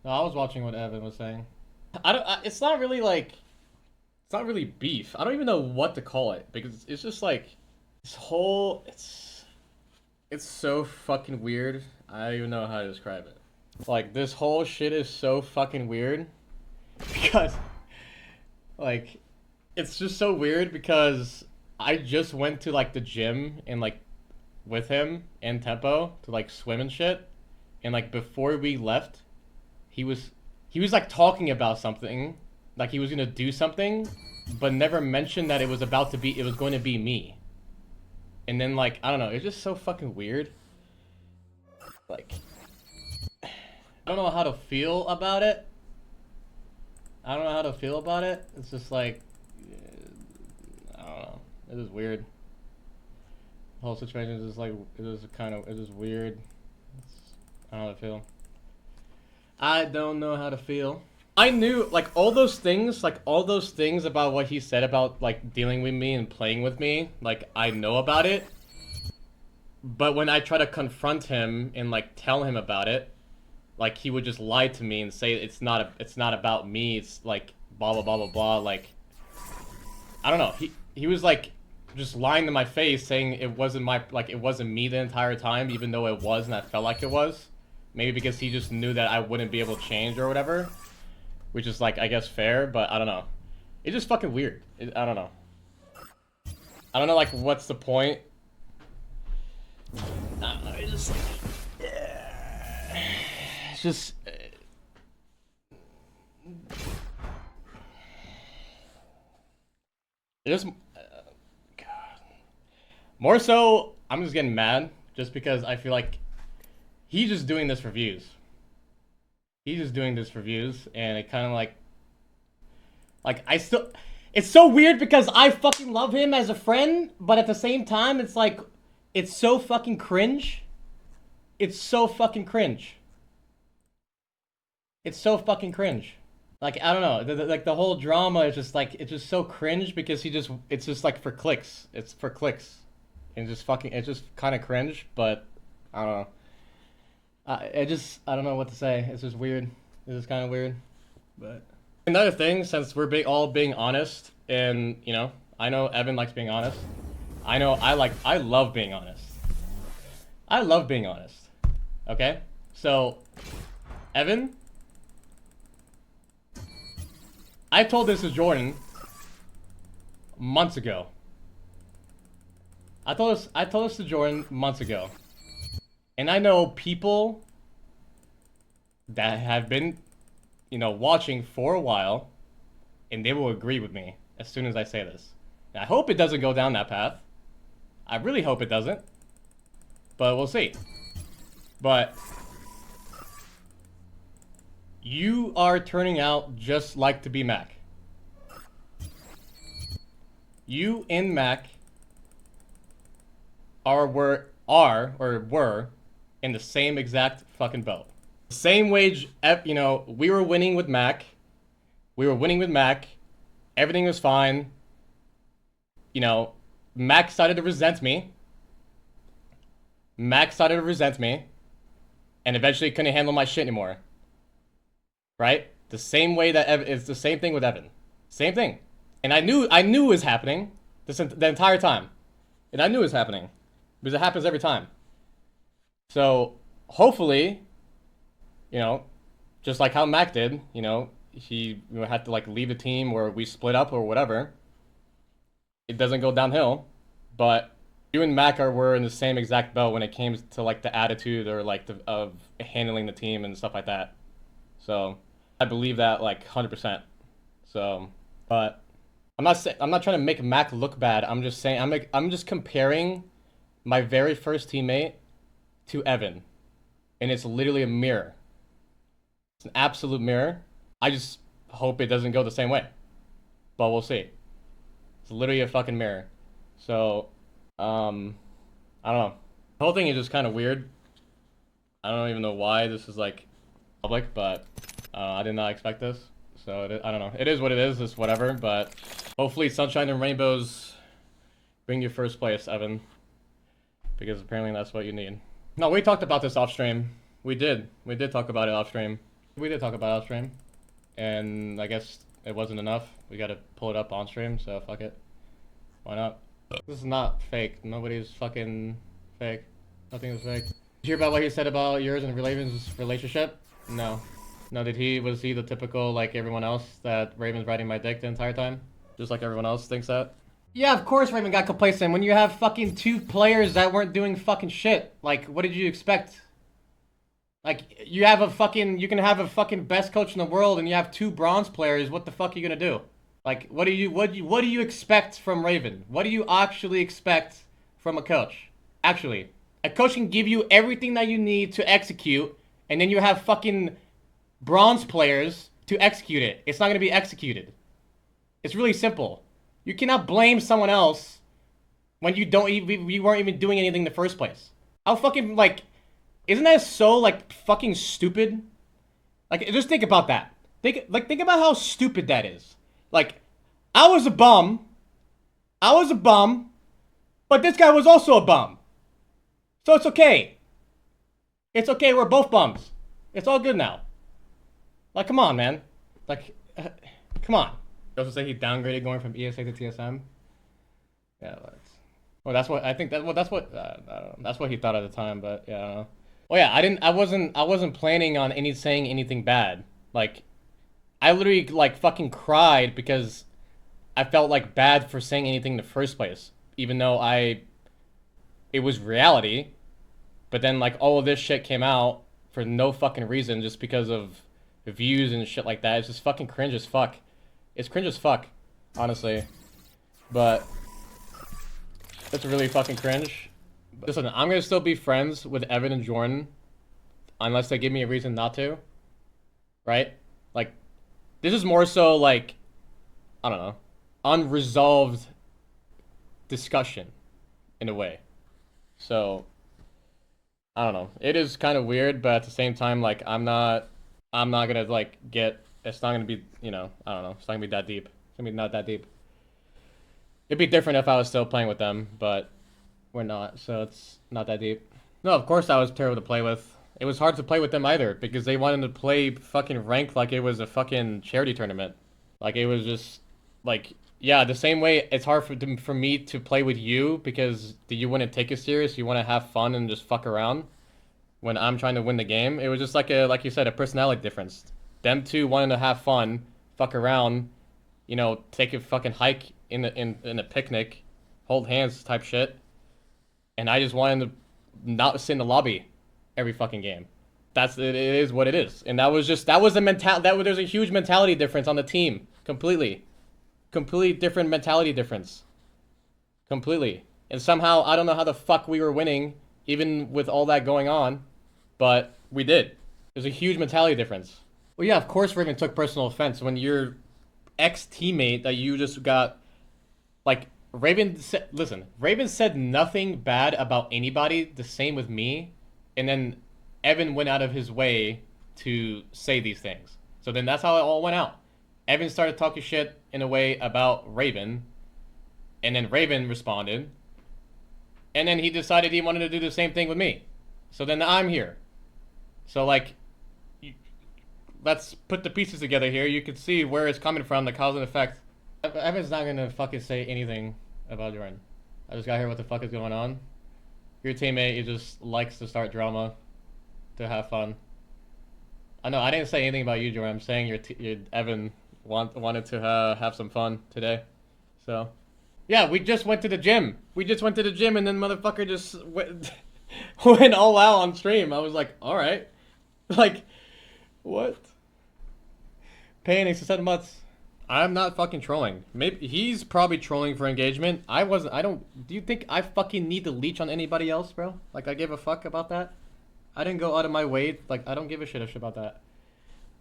No, I was watching what Evan was saying. It's not really like. It's not really beef. I don't even know what to call it because it's just like this whole. It's so fucking weird. I don't even know how to describe it. Like this whole shit is so fucking weird because like it's just so weird because I just went to like the gym and like with him and Tempo to like swim and shit, and like before we left, he was he was like talking about something, like he was gonna do something, but never mentioned that it was going to be me. And then like I don't know, it's just so fucking weird. Like I don't know how to feel about it. I don't know how to feel about it. It's just like I don't know. It is weird. The whole situation is just like it is weird. I don't know how to feel. I don't know how to feel. I knew like all those things about what he said about like dealing with me and playing with me, like I know about it. But when I try to confront him and like tell him about it, like he would just lie to me and say it's not about me, it's like blah blah blah blah blah. Like I don't know. He was like just lying to my face saying it wasn't me the entire time, even though it was and I felt like it was. Maybe because he just knew that I wouldn't be able to change or whatever. Which is like I guess fair, but I don't know. It's just fucking weird. I don't know. I don't know like what's the point. I don't know, it's just like it's just it just God. More so I'm just getting mad just because I feel like he's just doing this for views. He's just doing this for views, and it kind of like I still it's so weird because I fucking love him as a friend, but at the same time it's like it's so fucking cringe. It's so fucking cringe. It's so fucking cringe. Like I don't know, like the whole drama is just like it's just so cringe because it's just like for clicks. It's for clicks, and it's just kind of cringe. But I don't know. I don't know what to say. It's just weird. It's just kind of weird. But another thing, since we're all being honest, and you know, I know Evan likes being honest. I know I love being honest. I love being honest. Okay, so Evan. I told this to Jordan months ago. I told this to Jordan months ago. And I know people that have been, you know, watching for a while, and they will agree with me as soon as I say this. And I hope it doesn't go down that path. I really hope it doesn't. But we'll see. But you are turning out just like to be Mac. You and Mac were in the same exact fucking boat. Same wage, you know, we were winning with Mac. Everything was fine. You know, Mac started to resent me. And eventually couldn't handle my shit anymore. Right? The same way that it's the same thing with Evan. Same thing. And I knew it was happening the entire time. And I knew it was happening. Because it happens every time. So, hopefully, you know, just like how Mac did, you know, he had to like leave the team or we split up or whatever. It doesn't go downhill. But you and Mac were in the same exact boat when it came to like the attitude or like of handling the team and stuff like that. So I believe that like 100%. So, but I'm not trying to make Mac look bad. I'm just saying I'm just comparing my very first teammate to Evan, and it's literally a mirror. It's an absolute mirror. I just hope it doesn't go the same way, but we'll see. It's literally a fucking mirror. So, I don't know. The whole thing is just kind of weird. I don't even know why this is like public, but I did not expect this. So I don't know. It is what it is. It's whatever. But hopefully, sunshine and rainbows bring you first place, Evan, because apparently that's what you need. No, we talked about this off stream. We did talk about it off stream. We did talk about off stream, and I guess it wasn't enough. We gotta pull it up on stream, so fuck it. Why not? This is not fake. Nobody's fucking fake. Nothing is fake. Did you hear about what he said about yours and Raven's relationship? No. No, was he the typical, like everyone else, that Raven's riding my dick the entire time? Just like everyone else thinks that? Yeah, of course Raven got complacent when you have fucking 2 players that weren't doing fucking shit. Like, what did you expect? Like, you can have a fucking best coach in the world and you have 2 bronze players, what the fuck are you gonna do? Like, what do you expect from Raven? What do you actually expect from a coach? Actually, a coach can give you everything that you need to execute, and then you have fucking bronze players to execute it. It's not going to be executed. It's really simple. You cannot blame someone else when you weren't even doing anything in the first place. How fucking, like, isn't that so, like, fucking stupid? Like, just think about that. Think about how stupid that is. Like, I was a bum, but this guy was also a bum. So it's okay. It's okay, we're both bums. It's all good now. Like, come on, man. Like, come on. You also say he downgraded going from ESA to TSM? Yeah, well, that's what, I think that's what, I don't know. That's what he thought at the time, but yeah, I don't know. Well, yeah, I wasn't planning on saying anything bad. Like, I literally, like, fucking cried because I felt, like, bad for saying anything in the first place. Even though it was reality. But then, like, all of this shit came out for no fucking reason just because of views and shit like that. It's just fucking cringe as fuck. It's cringe as fuck, honestly. But it's really fucking cringe. Listen, I'm gonna still be friends with Evan and Jordan unless they give me a reason not to. Right? Like, this is more so like, I don't know, unresolved discussion in a way. So, I don't know. It is kind of weird, but at the same time, like, I'm not gonna, like, it's not gonna be, you know, I don't know. It's not gonna be that deep. It's gonna be not that deep. It'd be different if I was still playing with them, but we're not, so it's not that deep. No, of course I was terrible to play with. It was hard to play with them either, because they wanted to play fucking ranked like it was a fucking charity tournament. Like, it was just, like, yeah, the same way it's hard for me to play with you, because you wouldn't take it serious, you want to have fun and just fuck around when I'm trying to win the game. It was just like like you said, a personality difference. Them two wanting to have fun, fuck around, you know, take a fucking hike in a picnic, hold hands type shit. And I just wanted to not sit in the lobby every fucking game. It is what it is. And that was there's a huge mentality difference on the team. Completely different mentality difference. Completely. And somehow, I don't know how the fuck we were winning, even with all that going on, but we did. There's a huge mentality difference. Well, yeah, of course Raven took personal offense when your ex-teammate that you just got, like, Raven said nothing bad about anybody, the same with me, and then Evan went out of his way to say these things. So then that's how it all went out. Evan started talking shit in a way about Raven, and then Raven responded, and then he decided he wanted to do the same thing with me. So then I'm here. So, like, let's put the pieces together here. You can see where it's coming from, the cause and effect. Evan's not gonna fucking say anything about Jordan. I just gotta hear what the fuck is going on. Your teammate, he just likes to start drama to have fun. I know, I didn't say anything about you, Jordan. I'm saying your Evan wanted to have some fun today. So, yeah, we just went to the gym. And then motherfucker just went all out on stream. I was like, alright. Like, what? Paying 7 months. I'm not fucking trolling. Maybe he's probably trolling for engagement. Do you think I fucking need to leech on anybody else, bro? Like, I give a fuck about that? I didn't go out of my way. Like, I don't give a shit about that.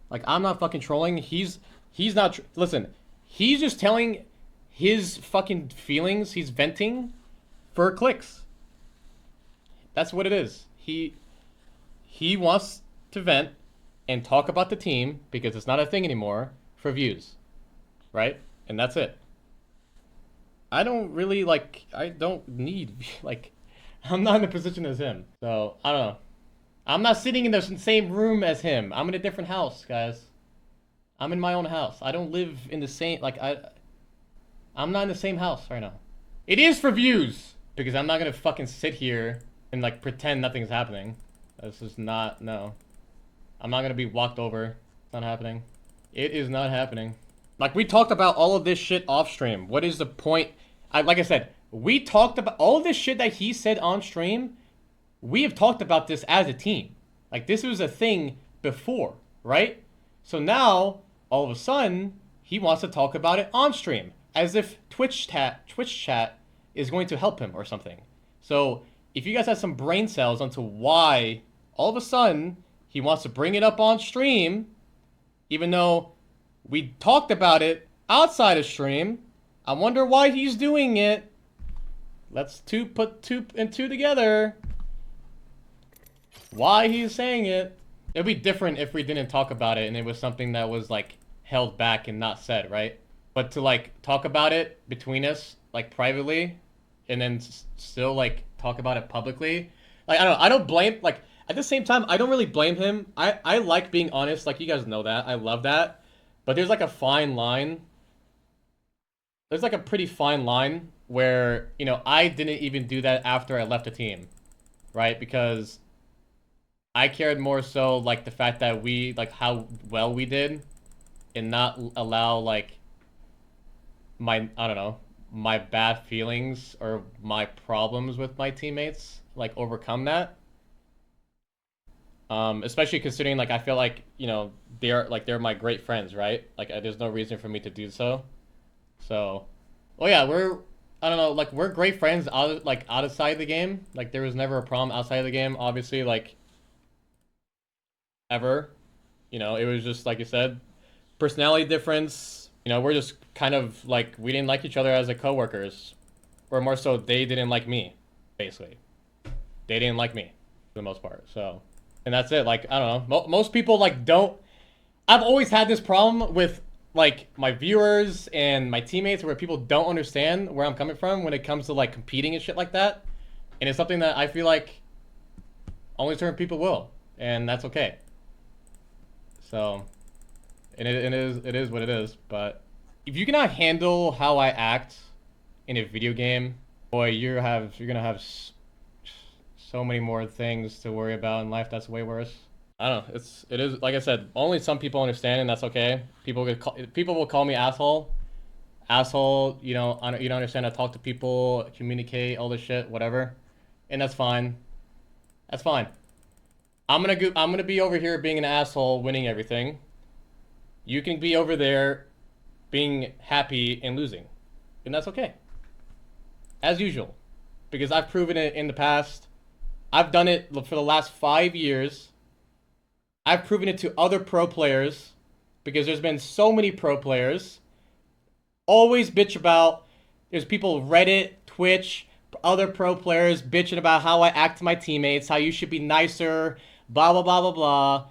Like, I'm not fucking trolling. He's not, listen, he's just telling his fucking feelings. He's venting for clicks. That's what it is. He wants to vent and talk about the team because it's not a thing anymore for views. Right? And that's it. I don't really, like, I don't need, like, I'm not in the position as him. So, I don't know. I'm not sitting in the same room as him. I'm in a different house, guys. I'm in my own house. I don't live in the same, like, I'm not in the same house right now. It is for views, because I'm not gonna fucking sit here and, like, pretend nothing's happening. This is not, no. I'm not gonna be walked over. It's not happening. It is not happening. Like, we talked about all of this shit off stream. What is the point? Like I said, we talked about all of this shit that he said on stream. We have talked about this as a team. Like, this was a thing before, right? So now, all of a sudden, he wants to talk about it on stream, as if Twitch chat is going to help him or something. So, if you guys have some brain cells onto why, all of a sudden, he wants to bring it up on stream, even though we talked about it outside of stream, I wonder why he's doing it. Let's put two and two together. Why he's saying it. It'd be different if we didn't talk about it and it was something that was, like, held back and not said, right? But to, like, talk about it between us, like, privately, and then still, like, talk about it publicly. Like, I don't know, I don't blame, like, at the same time, I don't really blame him. I like being honest, like, you guys know that. I love that. But there's, like, a fine line. There's, like, a pretty fine line where, you know, I didn't even do that after I left the team, right? Because I cared more so, like, the fact that we, like, how well we did, and not allow, like, my, I don't know, my bad feelings or my problems with my teammates, like, overcome that. Especially considering, like, I feel like, you know, they're my great friends, right? Like, there's no reason for me to do so. So, well, yeah, I don't know, like, we're great friends outside the game. Like, there was never a problem outside of the game, obviously, like, ever. You know, it was just, like you said, personality difference. You know, we're just kind of, like, we didn't like each other as coworkers. Or more so, they didn't like me, basically. They didn't like me, for the most part, so. And that's it, like, I don't know. Most people, like, don't. I've always had this problem with, like, my viewers and my teammates where people don't understand where I'm coming from when it comes to, like, competing and shit like that. And it's something that I feel like only certain people will. And that's okay. So, and it is what it is. But if you cannot handle how I act in a video game, boy, you're gonna have so many more things to worry about in life. That's way worse. I don't know. It is like I said. Only some people understand, and that's okay. People will call me asshole. Asshole. You know. You don't understand how to talk to people, communicate, all this shit, whatever, and that's fine. That's fine. I'm gonna be over here being an asshole, winning everything. You can be over there, being happy and losing, and that's okay. As usual, because I've proven it in the past. I've done it for the last 5 years. I've proven it to other pro players because there's been so many pro players. Always bitch about, there's people Reddit, Twitch, other pro players bitching about how I act to my teammates, how you should be nicer, blah, blah, blah, blah, blah.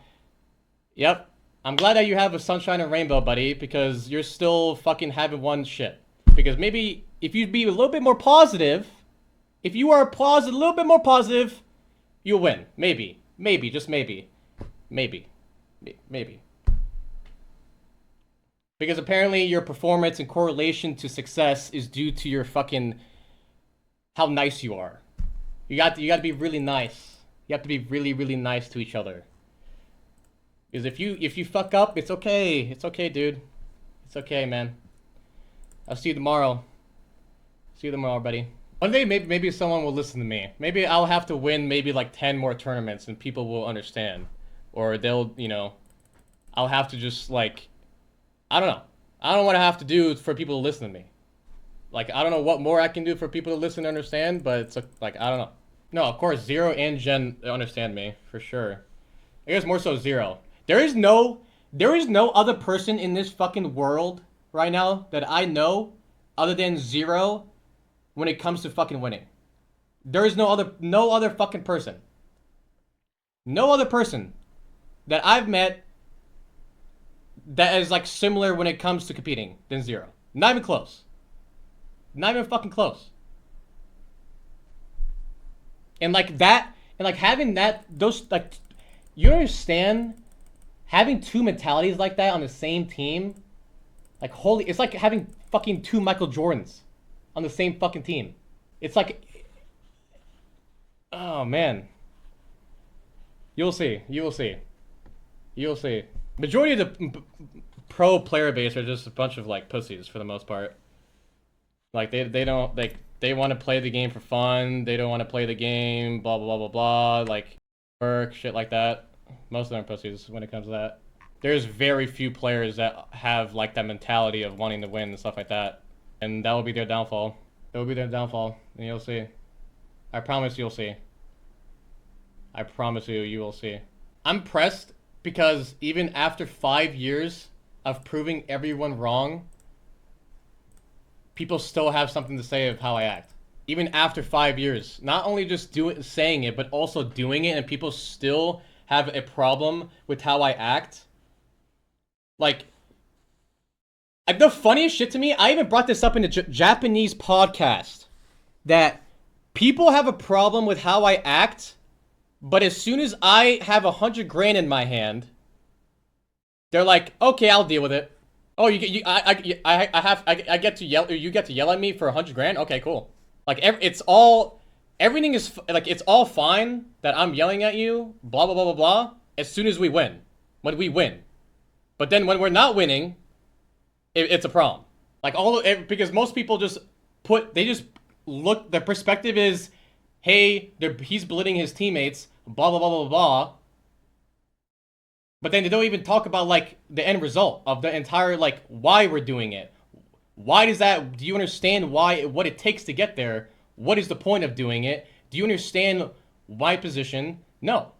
Yep. I'm glad that you have a sunshine and rainbow, buddy, because you're still fucking having one shit. Because maybe if you'd be a little bit more positive, if you are a little bit more positive, you'll win. Maybe. Maybe. Just maybe. Maybe. Maybe. Because apparently your performance in correlation to success is due to your fucking... how nice you are. You got to be really nice. You have to be really, really nice to each other. Because if you fuck up, it's okay. It's okay, dude. It's okay, man. I'll see you tomorrow. See you tomorrow, buddy. One day, maybe someone will listen to me. Maybe I'll have to win maybe like 10 more tournaments and people will understand. Or they'll, you know, I'll have to just like, I don't know. I don't know what I have to do for people to listen to me. Like, I don't know what more I can do for people to listen and understand, but it's like, I don't know. No, of course, Zero and Jen understand me, for sure. I guess more so Zero. There is no other person in this fucking world right now that I know other than Zero when it comes to fucking winning. There is no other fucking person. No other person that I've met that is like similar when it comes to competing than Zero. Not even close. Not even fucking close. And like that, and like having that, those like You understand having two mentalities like that on the same team? Like, holy, it's like having fucking two Michael Jordans on the same fucking team. It's like, oh man. You'll see. You will see. You'll see. Majority of the pro player base are just a bunch of like pussies for the most part. Like they don't like they want to play the game for fun. They don't want to play the game. Blah blah blah blah blah. Like work shit like that. Most of them are pussies when it comes to that. There's very few players that have like that mentality of wanting to win and stuff like that, and that will be their downfall. That will be their downfall, and you'll see. I promise you'll see. I promise you will see. I'm pressed because even after 5 years of proving everyone wrong, people still have something to say of how I act. Even after 5 years, not only just saying it, but also doing it, and people still have a problem with how I act. Like the funniest shit to me, I even brought this up in a Japanese podcast, that people have a problem with how I act, but as soon as I have 100 grand in my hand, they're like, okay, I'll deal with it. Oh, I get to yell. You get to yell at me for 100 grand. Okay, cool. Like everything is like it's all fine that I'm yelling at you. Blah blah blah blah blah. As soon as we win, when we win, but then when we're not winning, it's a problem. Like because most people just look. The perspective is, hey, he's belittling his teammates. Blah blah blah blah blah. But then they don't even talk about like the end result of the entire like why we're doing it. Why does that? Do you understand what it takes to get there? What is the point of doing it? Do you understand my position? No.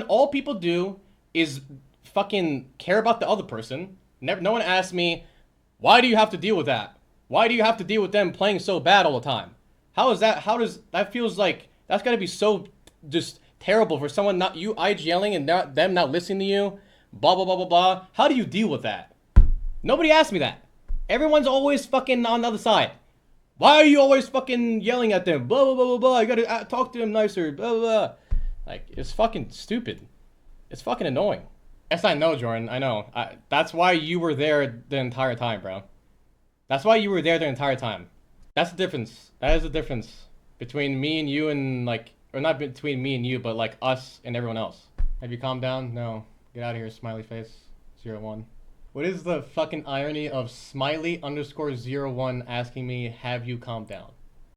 All people do is fucking care about the other person. No one asks me, why do you have to deal with that? Why do you have to deal with them playing so bad all the time? How that feels like that's gotta be so just terrible for someone not you yelling and them not listening to you, blah blah blah blah blah. How do you deal with that? Nobody asked me that. Everyone's always fucking on the other side. Why are you always fucking yelling at them? Blah blah blah blah blah. I gotta talk to them nicer. Blah blah blah. Like it's fucking stupid. It's fucking annoying. Yes, I know, Jordan. I know. That's why you were there the entire time, bro. That's why you were there the entire time. That's the difference. That is the difference between me and you and like. Or not between me and you, but like us and everyone else. Have you calmed down? No. Get out of here, smiley face. 01. What is the fucking irony of smiley_01 asking me, have you calmed down?